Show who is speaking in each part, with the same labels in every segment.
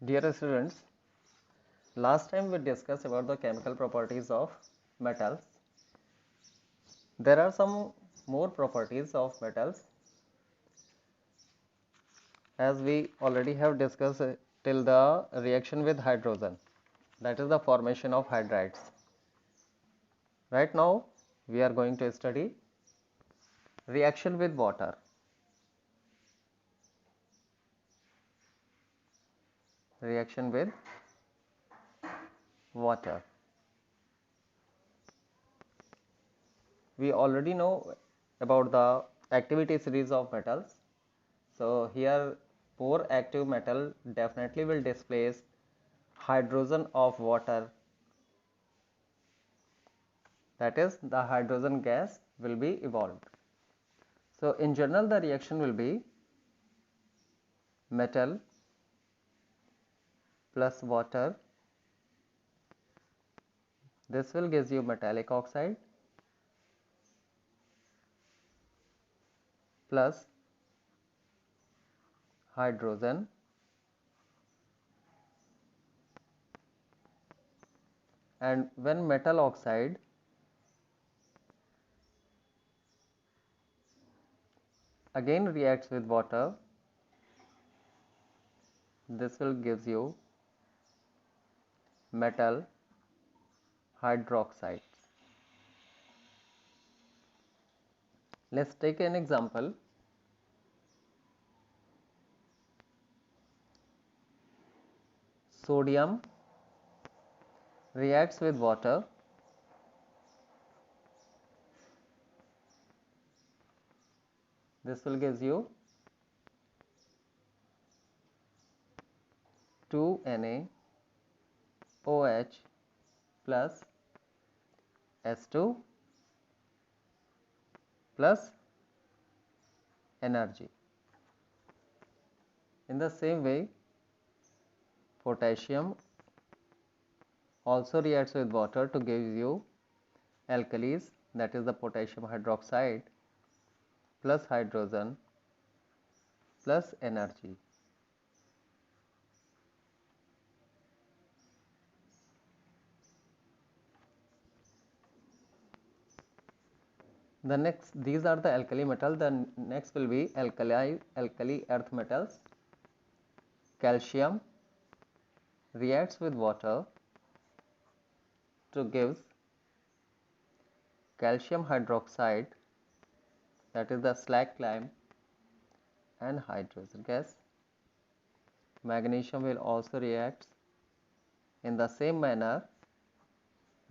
Speaker 1: Dear students, last time we discussed about the chemical properties of metals. There are some more properties of metals as we already have discussed till the reaction with hydrogen, that is the formation of hydrides. Right now we are going to study reaction with water. Reaction with water. We already know about the activity series of metals. So here more active metal definitely will displace hydrogen of water, that is the hydrogen gas will be evolved. So in general the reaction will be metal plus water, this will gives you metallic oxide plus hydrogen and when metal oxide again reacts with water, this will gives you metal hydroxide. Let's take an example. Sodium reacts with water, this will gives you 2Na OH plus S2 plus energy. In the same way, potassium also reacts with water to give you alkalis, that is the potassium hydroxide plus hydrogen plus energy. These are the alkali metal. The next will be alkali earth metals. Calcium reacts with water to give calcium hydroxide, that is the slag lime and hydrogen gas. Magnesium will also react in the same manner,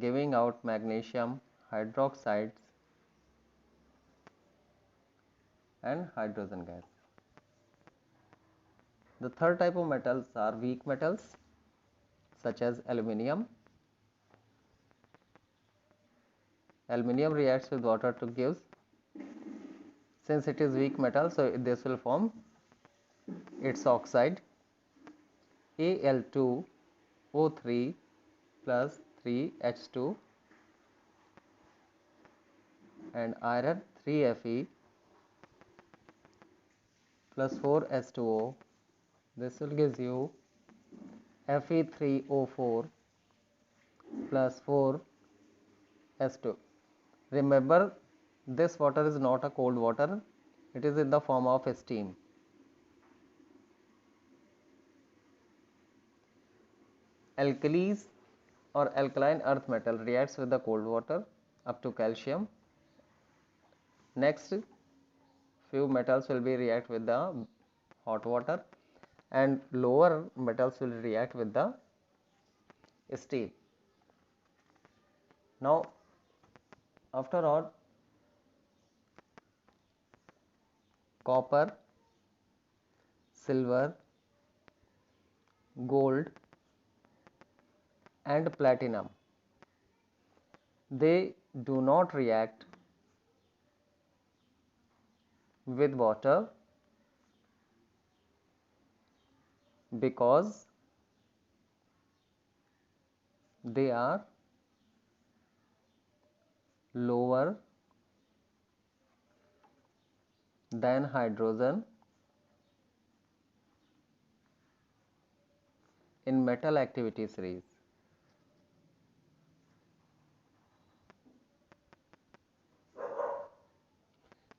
Speaker 1: giving out magnesium hydroxides and hydrogen gas. The third type of metals are weak metals such as aluminium. Aluminium reacts with water to give, since it is weak metal, so this will form its oxide Al2O3 plus 3H2 and iron 3Fe plus 4H2O, this will give you Fe3O4 plus 4H2. Remember, this water is not a cold water, it is in the form of steam. Alkalis or alkaline earth metal reacts with the cold water up to calcium. Next few metals will be react with the hot water and lower metals will react with the steam. Now after all, copper, silver, gold and platinum, they do not react with water because they are lower than hydrogen in metal activity series.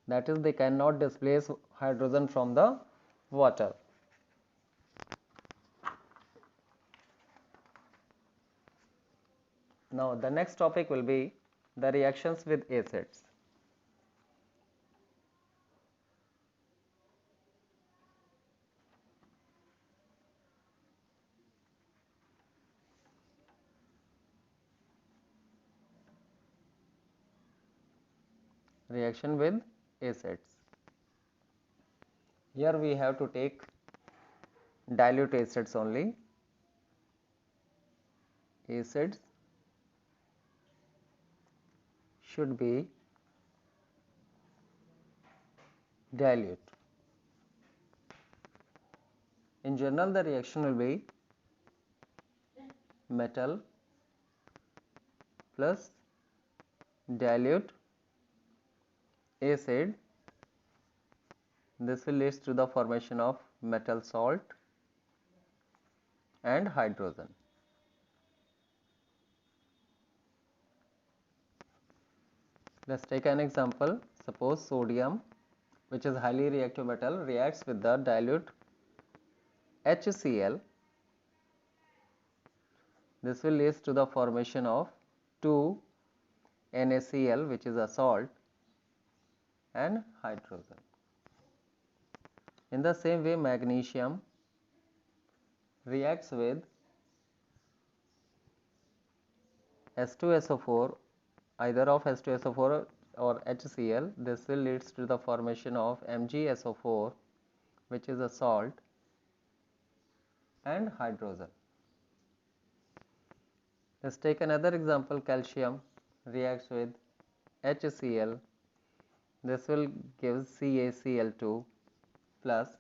Speaker 1: That is, they cannot displace hydrogen from the water. Now the next topic will be the reactions with acids. Reaction with acids. Here we have to take dilute acids only. Acids should be dilute. In general, the reaction will be metal plus dilute acid. This will lead to the formation of metal salt and hydrogen. Let's take an example. Suppose sodium, which is highly reactive metal, reacts with the dilute HCl. This will lead to the formation of 2 NaCl, which is a salt, and hydrogen. In the same way, magnesium reacts with H2SO4, either of H2SO4 or HCl. This will lead to the formation of MgSO4, which is a salt, and hydrogen. Let's take another example. Calcium reacts with HCl. This will give CaCl2 plus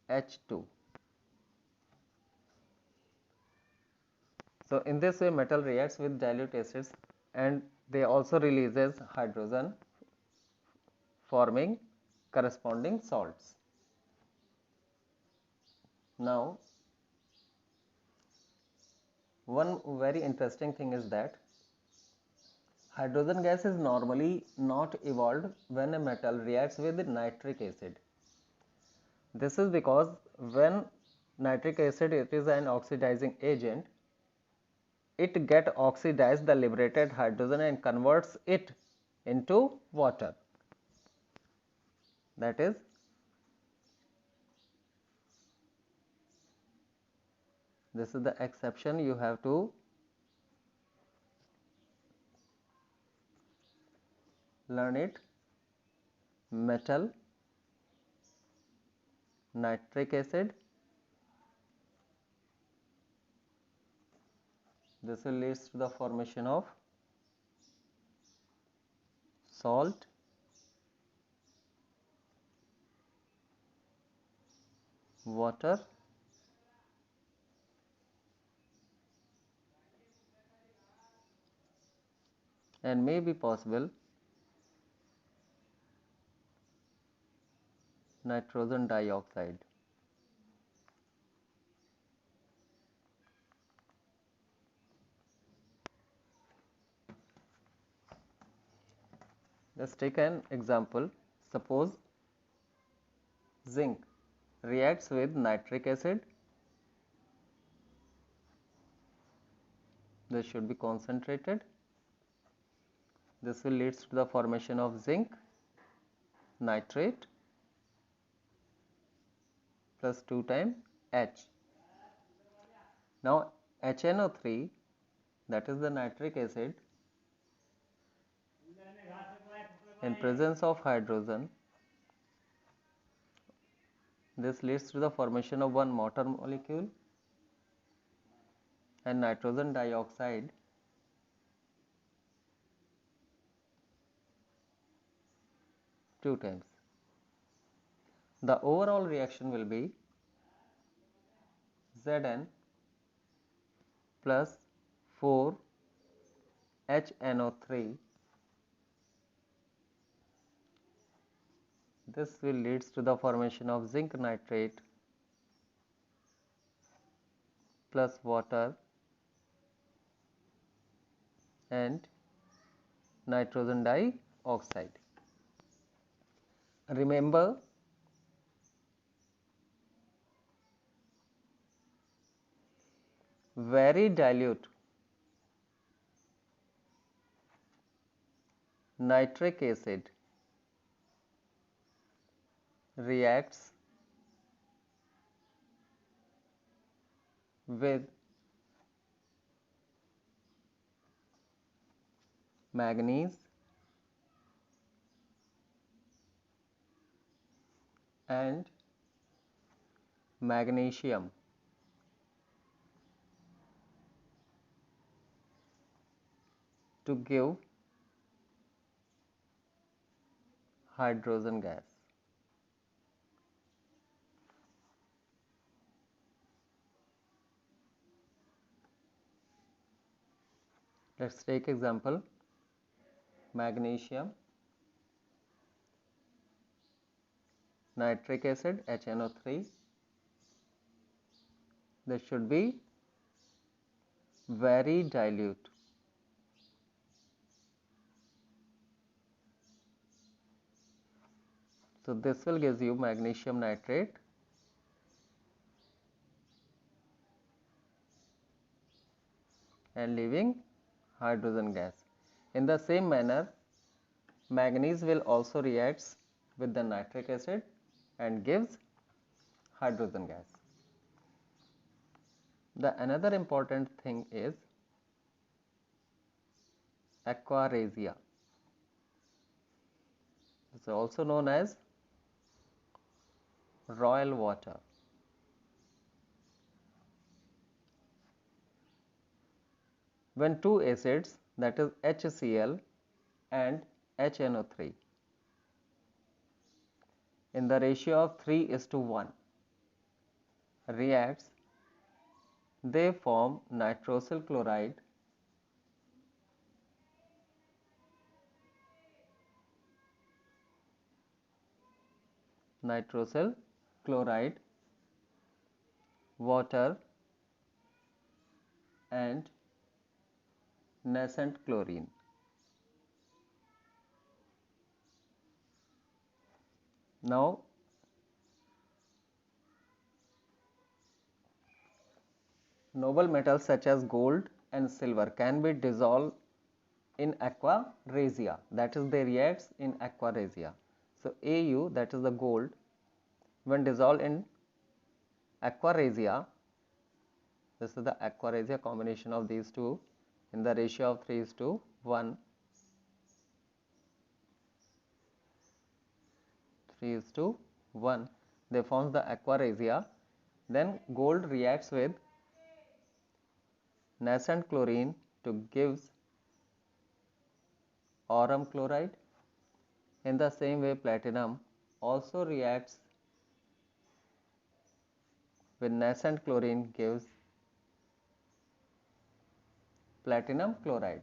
Speaker 1: H2. So in this way, metal reacts with dilute acids and they also releases hydrogen, forming corresponding salts. Now, one very interesting thing is that hydrogen gas is normally not evolved when a metal reacts with nitric acid. This is because when nitric acid it is an oxidizing agent, it get oxidized the liberated hydrogen and converts it into water. That is, this is the exception you have to learn it. Metal, nitric acid, this will lead to the formation of salt, water, and may be possible nitrogen dioxide. Let's take an example. Suppose zinc reacts with nitric acid. This should be concentrated. This will lead to the formation of zinc nitrate plus 2 times H. Now HNO3, that is the nitric acid, in presence of hydrogen, this leads to the formation of one water molecule and nitrogen dioxide two times. The overall reaction will be Zn plus 4 HNO3. This will leads to the formation of zinc nitrate plus water and nitrogen dioxide. Remember, very dilute nitric acid reacts with manganese and magnesium to give hydrogen gas. Let's take example, magnesium, nitric acid HNO3. This should be very dilute. So this will give you magnesium nitrate and leaving hydrogen gas. In the same manner, manganese will also reacts with the nitric acid and gives hydrogen gas. The another important thing is aquaresia. It's also known as royal water. When two acids, that is HCl and HNO3, in the ratio of 3:1 reacts, they form nitrosyl chloride water and nascent chlorine. Now noble metals such as gold and silver can be dissolved in aquaresia, that is they reacts in aquaresia. So Au, that is the gold, when dissolved in aquaresia, this is the aquaresia combination of these two in the ratio of 3:1, 3:1, they forms the aquaresia. Then gold reacts with nascent chlorine to gives aurum chloride. In the same way, platinum also reacts with nascent chlorine gives platinum chloride.